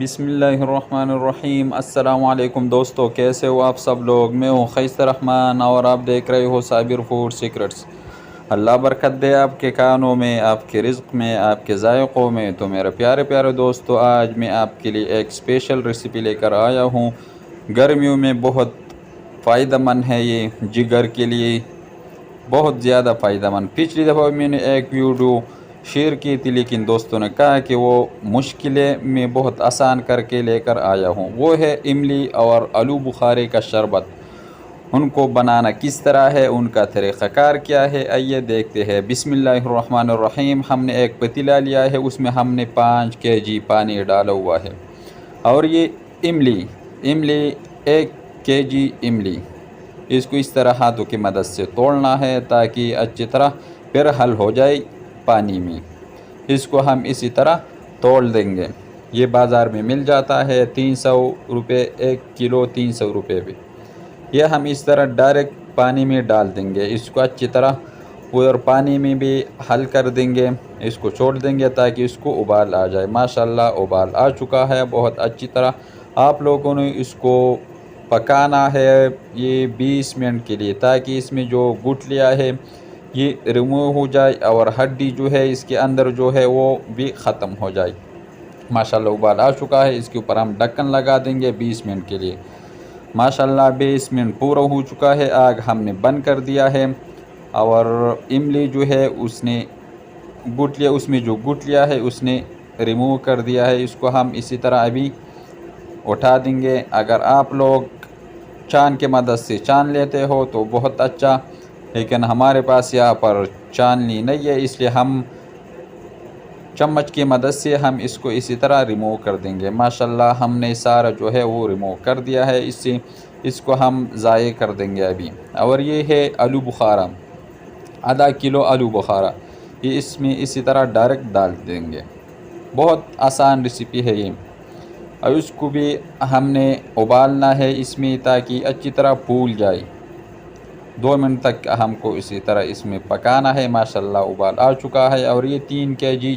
बिस्मिल्लाहिर्रहमानिर्रहीम। अस्सलाम वालेकुम दोस्तों, कैसे हो आप सब लोग। मैं हूँ खैसर रहमान और आप देख रहे हो साबिर फूड सीक्रेट्स। अल्लाह बरकत दे आपके खानों में, आपके रिज़्क़ में, आपके ज़ायक़ों में। तो मेरे प्यारे प्यारे दोस्तों, आज मैं आपके लिए एक स्पेशल रेसिपी लेकर आया हूँ। गर्मियों में बहुत फ़ायदेमंद है ये, जिगर के लिए बहुत ज़्यादा फ़ायदेमंद। पिछली दफ़ा मैंने एक वीडियो शेयर की थी, लेकिन दोस्तों ने कहा कि वो मुश्किलें में बहुत आसान करके लेकर आया हूँ। वो है इमली और आलू बुखारे का शरबत। उनको बनाना किस तरह है, उनका तरीक़ाकार क्या है, आइए देखते हैं। बिस्मिल्लाहिर्रहमानिर्रहीम। हमने एक पतीला लिया है, उसमें हमने 5 केजी पानी डाला हुआ है। और ये इमली इमली 1 केजी इमली, इसको इस तरह हाथों की मदद से तोड़ना है ताकि अच्छी तरह फिर हल हो जाए पानी में। इसको हम इसी तरह तोड़ देंगे। ये बाज़ार में मिल जाता है 300 रुपये 1 किलो, 300 रुपये भी। यह हम इस तरह डायरेक्ट पानी में डाल देंगे। इसको अच्छी तरह और पानी में भी हल कर देंगे। इसको छोड़ देंगे ताकि इसको उबाल आ जाए। माशाल्लाह उबाल आ चुका है बहुत अच्छी तरह। आप लोगों ने इसको पकाना है ये 20 मिनट के लिए, ताकि इसमें जो गुठलियाँ है ये रिमूव हो जाए और हड्डी जो है इसके अंदर जो है वो भी ख़त्म हो जाए। माशाल्लाह उबाल आ चुका है। इसके ऊपर हम ढक्कन लगा देंगे 20 मिनट के लिए। माशाल्लाह 20 मिनट पूरा हो चुका है। आग हमने बंद कर दिया है और इमली जो है उसने गुठलियाँ, उसमें जो गुठलियाँ है उसने रिमूव कर दिया है। इसको हम इसी तरह अभी उठा देंगे। अगर आप लोग चान के मदद से चान लेते हो तो बहुत अच्छा, लेकिन हमारे पास यहाँ पर चाननी नहीं है, इसलिए हम चम्मच की मदद से हम इसको इसी तरह रिमूव कर देंगे। माशाल्लाह हमने सारा जो है वो रिमूव कर दिया है। इससे इसको हम ज़ाये कर देंगे अभी। और ये है आलू बुखारा, आधा किलो आलू बुखारा, ये इसमें इसी तरह डायरेक्ट डाल देंगे। बहुत आसान रेसिपी है ये। और इसको भी हमने उबालना है इसमें ताकि अच्छी तरह फूल जाए। 2 मिनट तक हमको इसी तरह इसमें पकाना है। माशाल्लाह उबाल आ चुका है। और ये 3 केजी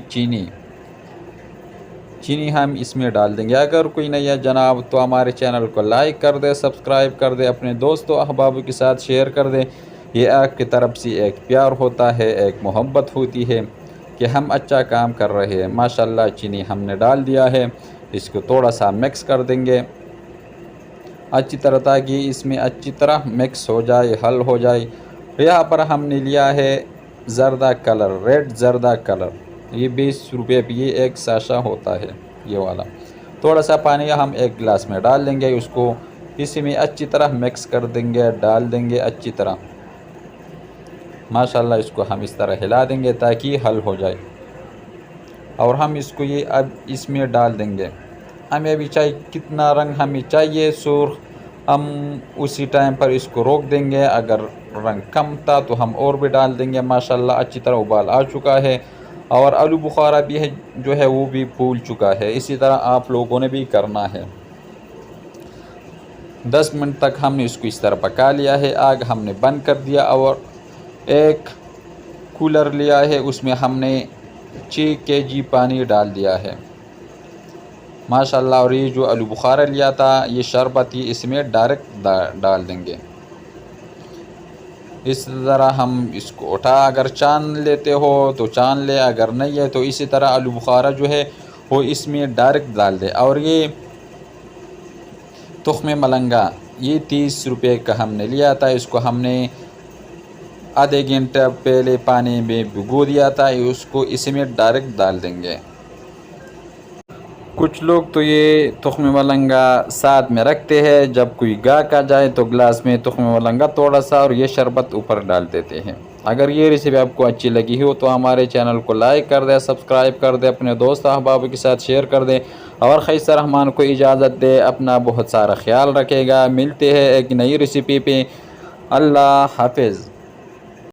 चीनी हम इसमें डाल देंगे। अगर कोई नया जनाब तो हमारे चैनल को लाइक कर दे, सब्सक्राइब कर दे, अपने दोस्तों अहबाबों के साथ शेयर कर दे। ये आपकी तरफ से एक प्यार होता है, एक मोहब्बत होती है कि हम अच्छा काम कर रहे हैं। माशाल्लाह चीनी हमने डाल दिया है। इसको थोड़ा सा मिक्स कर देंगे अच्छी तरह, ताकि इसमें अच्छी तरह मिक्स हो जाए, हल हो जाए। यहाँ पर हमने लिया है ज़रदा कलर, रेड ज़रदा कलर। ये 20 रुपये की ये एक साशा होता है ये वाला। थोड़ा सा पानी हम 1 गिलास में डाल देंगे। उसको इसी में अच्छी तरह मिक्स कर देंगे, डाल देंगे अच्छी तरह। माशाल्लाह इसको हम इस तरह हिला देंगे ताकि हल हो जाए। और हम इसको ये अब इसमें डाल देंगे। हमें अभी चाहिए कितना रंग हमें चाहिए सुर्ख, हम उसी टाइम पर इसको रोक देंगे। अगर रंग कम था तो हम और भी डाल देंगे। माशाल्लाह अच्छी तरह उबाल आ चुका है और आलू बुखारा भी है जो है वो भी फूल चुका है। इसी तरह आप लोगों ने भी करना है। 10 मिनट तक हमने इसको इस तरह पका लिया है। आग हमने बंद कर दिया और एक कूलर लिया है, उसमें हमने 6 केजी पानी डाल दिया है। माशाल्लाह और ये जो आलू बुखारा लिया था ये शरबत ही इसमें डायरेक्ट डाल देंगे। इस तरह हम इसको उठा, अगर चान लेते हो तो चान ले, अगर नहीं है तो इसी तरह आलू बुखारा जो है वो इसमें डायरेक्ट डाल दे। और ये तुख्म मलंगा ये 30 रुपये का हमने लिया था। इसको हमने आधे घंटे पहले पानी में भिगो दिया था। उसको इसमें डायरेक्ट डाल देंगे। कुछ लोग तो ये तुख्म मलंगा साथ में रखते हैं, जब कोई गाहक आ जाए तो गिलास में तुख्म मलंगा थोड़ा सा और ये शरबत ऊपर डाल देते हैं। अगर ये रेसिपी आपको अच्छी लगी हो तो हमारे चैनल को लाइक कर दे, सब्सक्राइब कर दे, अपने दोस्त अहबाब के साथ शेयर कर दे और खैसर रहमान को इजाज़त दे। अपना बहुत सारा ख्याल रखेगा। मिलते हैं एक नई रेसिपी पे। अल्लाह हाफिज़।